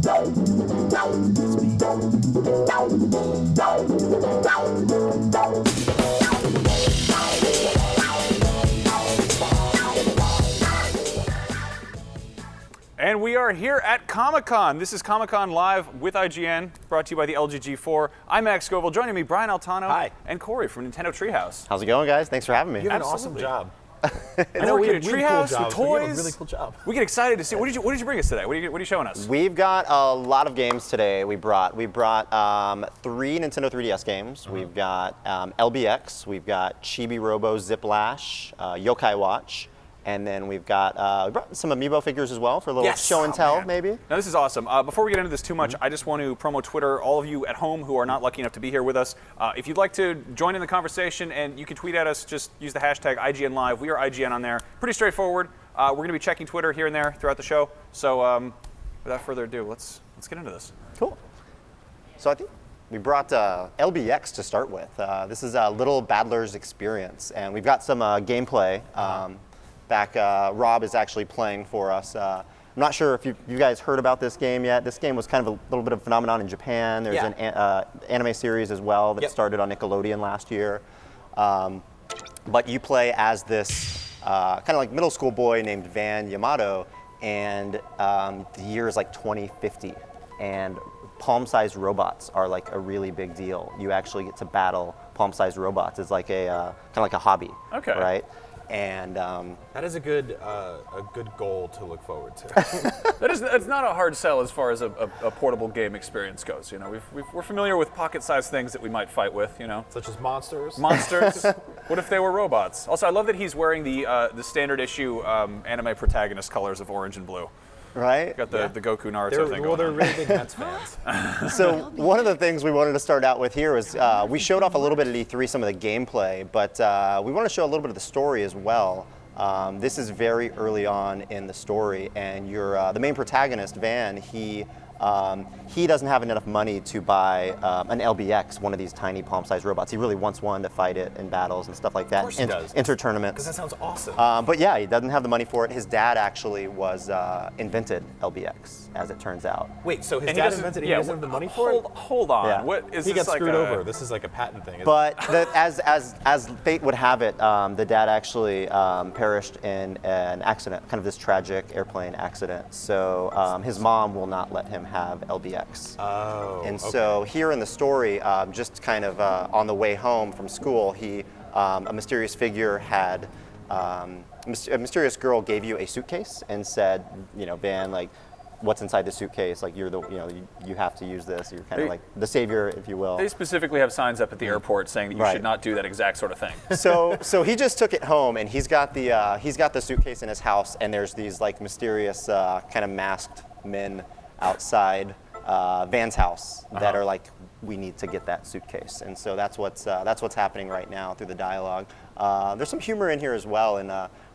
And we are here at Comic-Con. This is Comic-Con Live with IGN, brought to you by the LGG4. I'm Max Scoville. Joining me, Brian Altano. Hi. And Corey from Nintendo Treehouse. How's it going, guys? Thanks for having me. You have an awesome job. I know we had a treehouse with toys. You have a really cool job. We get excited to see. What did you bring us today? What are you showing us? We've got a lot of games today. We brought 3 Nintendo 3DS games. We've got LBX. We've got Chibi Robo Ziplash, Yokai Watch. And then we brought some Amiibo figures as well for a little show and tell, maybe. Now, this is awesome. Before we get into this too much, I just want to promo Twitter, all of you at home who are not lucky enough to be here with us. If you'd like to join in the conversation, and you can tweet at us, just use the hashtag IGN Live. We are IGN on there. Pretty straightforward. We're going to be checking Twitter here and there throughout the show. So without further ado, let's get into this. Cool. So I think we brought LBX to start with. This is a Little Battler's Experience, and we've got some gameplay. Rob is actually playing for us. I'm not sure if you guys heard about this game yet. This game was kind of a little bit of a phenomenon in Japan. There's an anime series as well that started on Nickelodeon last year. But you play as this kind of like middle school boy named Van Yamato, and the year is like 2050, and palm-sized robots are like a really big deal. You actually get to battle palm-sized robots. It's like a kind of like a hobby, right? And that is a good goal to look forward to. It's not a hard sell as far as a portable game experience goes. You know, we're familiar with pocket-sized things that we might fight with. You know, such as monsters. Monsters. What if they were robots? Also, I love that he's wearing the standard issue anime protagonist colors of orange and blue. Right? Got the Goku Naruto thing going on. They're really big Mets fans. So one of the things we wanted to start out with here was we showed off a little bit at E3 some of the gameplay, but we want to show a little bit of the story as well. This is very early on in the story, and the main protagonist, Van, he doesn't have enough money to buy an LBX, one of these tiny palm-sized robots. He really wants one to fight it in battles and stuff like that. Of course he does. Inter-tournaments. Because that sounds awesome. But yeah, he doesn't have the money for it. His dad actually invented LBX, as it turns out. Wait, so his dad invented it, he doesn't have the money for it? Hold on. Yeah. What, is he this got like screwed over. This is like a patent thing. But as fate would have it, the dad actually perished in an accident, kind of this tragic airplane accident. So his mom will not let him have LBX. So here in the story, just kind of on the way home from school, a mysterious figure had, a mysterious girl gave you a suitcase and said, Van, like, what's inside the suitcase? Like, you have to use this. You're kind of like the savior, if you will. They specifically have signs up at the airport saying that you should not do that exact sort of thing. So he just took it home, and he's got the suitcase in his house, and there's these like mysterious kind of masked men outside Van's house that are like, we need to get that suitcase, and so that's what's happening right now through the dialogue. There's some humor in here as well, and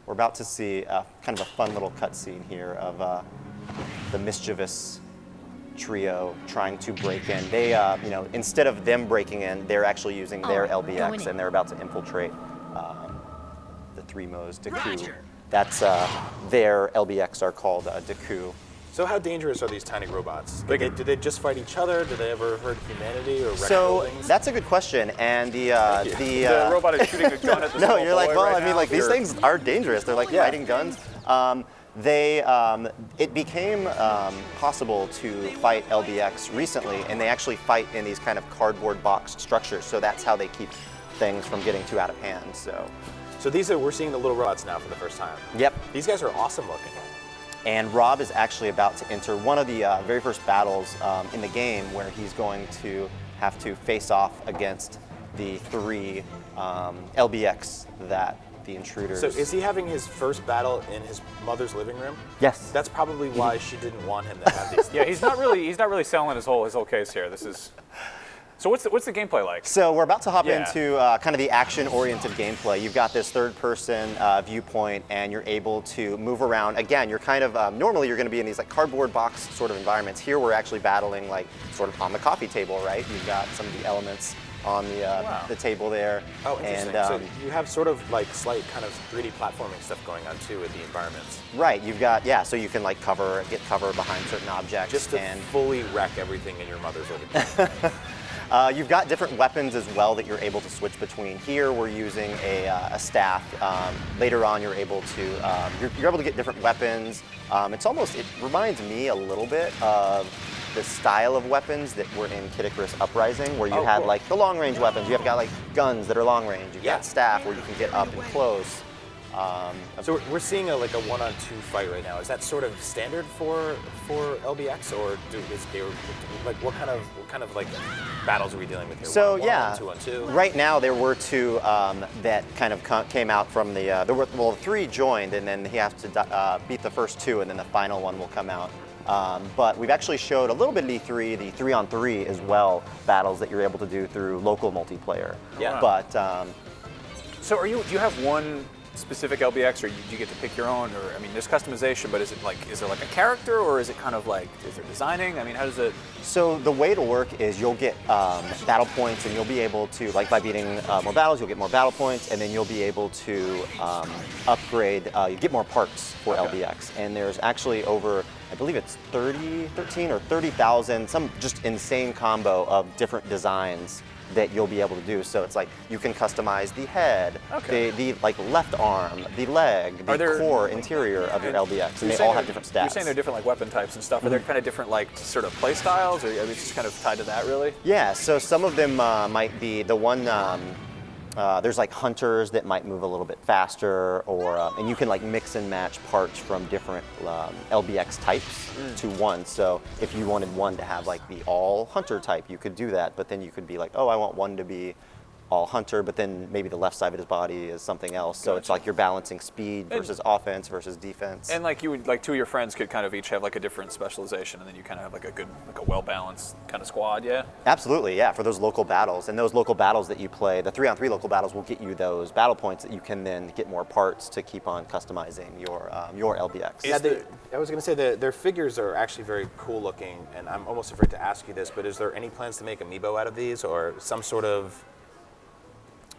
we're about to see kind of a fun little cutscene here of the mischievous trio trying to break in. They, instead of them breaking in, they're actually using their LBX, and they're about to infiltrate the Three Mo's Deku. That's their LBX are called Deku. So how dangerous are these tiny robots? Do they just fight each other? Do they ever hurt humanity or wreck buildings? That's a good question. And the robot is shooting a gun at the small you're like, boy well, right I mean, now. like these things are dangerous. They're like fighting guns. It became possible to fight LBX recently, and they actually fight in these kind of cardboard box structures. So that's how they keep things from getting too out of hand. So we're seeing the little robots now for the first time. Yep. These guys are awesome looking. And Rob is actually about to enter one of the very first battles in the game, where he's going to have to face off against the 3 LBX that the intruders. So is he having his first battle in his mother's living room? Yes. That's probably why she didn't want him to have these things. Yeah, he's not really selling his whole case here. This is. So what's the gameplay like? So we're about to hop into kind of the action-oriented gameplay. You've got this third-person viewpoint, and you're able to move around. Again, you're kind of normally you're going to be in these like cardboard box sort of environments. Here we're actually battling like sort of on the coffee table, right? You've got some of the elements on the table there. Oh, interesting. And, so you have sort of like slight kind of 3D platforming stuff going on too with the environments. right, you've got, yeah, so you can like get cover behind certain objects. Just to and fully wreck everything in your mother's living room. you've got different weapons as well that you're able to switch between. Here we're using a staff. Later on you're able to you're able to get different weapons. It reminds me a little bit of the style of weapons that were in Kid Icarus Uprising, where you had cool. like the long range weapons. You have got like guns that are long range. You've got staff where you can get up and close. So we're seeing a 1-on-2 fight right now. Is that sort of standard for LBX, or what kind of like battles are we dealing with here? So One-on-one, yeah, 2-on-2? right now there were two that kind of came out from the three joined, and then he has to beat the first two, and then the final one will come out. But we've actually showed a little bit at E3 the 3-on-3 as well battles that you're able to do through local multiplayer. Yeah. But So do you have one specific LBX, or do you get to pick your own? Or I mean, there's customization, but is there like a character, or is it kind of like, is there designing? I mean, how does it? So the way it'll work is you'll get battle points, and you'll be able to, like by beating more battles, you'll get more battle points, and then you'll be able to upgrade, you get more parts for LBX. And there's actually over, I believe it's 13 or 30,000, some just insane combo of different designs that you'll be able to do. So it's like you can customize the head, the like left arm, the leg, the core interior of your LBX, and they all have different stats. You're saying they're different like weapon types and stuff. Are there kind of different like sort of play styles, or are they just kind of tied to that really? Yeah, so some of them might be the one. There's like hunters that might move a little bit faster, or and you can like mix and match parts from different LBX types to one. So if you wanted one to have like the all hunter type, you could do that. But then you could be like, oh, I want one to be all hunter, but then maybe the left side of his body is something else. So it's like you're balancing speed versus offense versus defense. And like two of your friends could kind of each have like a different specialization, and then you kind of have like a well-balanced kind of squad, yeah? Absolutely, yeah, for those local battles. And those local battles that you play, the 3-on-3 local battles will get you those battle points that you can then get more parts to keep on customizing your LBX. Yeah, I was going to say their figures are actually very cool looking, and I'm almost afraid to ask you this, but is there any plans to make Amiibo out of these, or some sort of?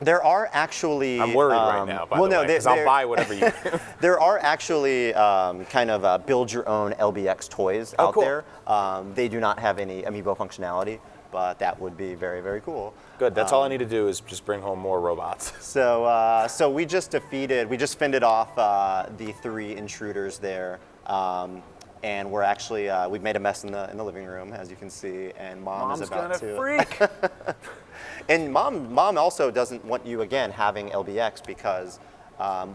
There are actually. I'm worried right now, by the way, because I'll buy whatever you. There are actually kind of build your own LBX toys out there. They do not have any Amiibo functionality, but that would be very, very cool. Good. That's all I need to do is just bring home more robots. So we just fended off the 3 intruders there. And we're actually, we've made a mess in the living room, as you can see, and Mom's is about gonna freak. And mom also doesn't want you, again, having LBX, because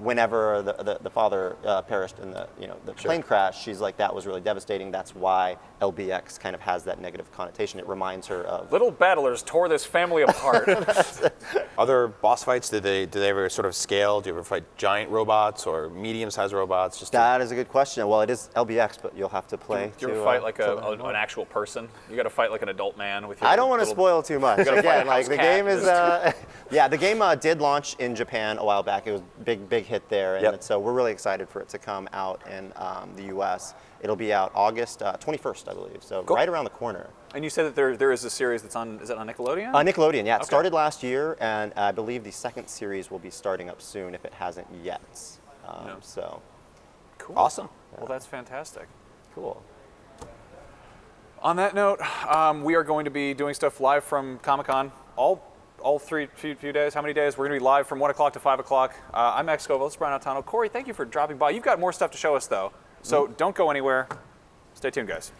whenever the father perished in the plane crash, she's like, that was really devastating. That's why LBX kind of has that negative connotation. It reminds her of Little battlers tore this family apart. Other boss fights, did they ever sort of scale? Do you ever fight giant robots or medium-sized robots? That is a good question. Well, it is LBX, but you'll have to play. Do you ever fight like an actual person? You got to fight like an adult man with your. I don't want to spoil too much. Again, like the game is, the game did launch in Japan a while back. It was big hit there, and so we're really excited for it to come out in the U.S. It'll be out August 21st, I believe, so right around the corner. And you said that there is a series that's on, is it on Nickelodeon? Nickelodeon, yeah. It started last year, and I believe the second series will be starting up soon if it hasn't yet. So, cool. Awesome. Well, that's fantastic. Cool. On that note, we are going to be doing stuff live from Comic-Con all few days. How many days? We're going to be live from 1 o'clock to 5 o'clock. I'm Max Scoville. This is Brian Altano. Corey, thank you for dropping by. You've got more stuff to show us, though. So don't go anywhere. Stay tuned, guys.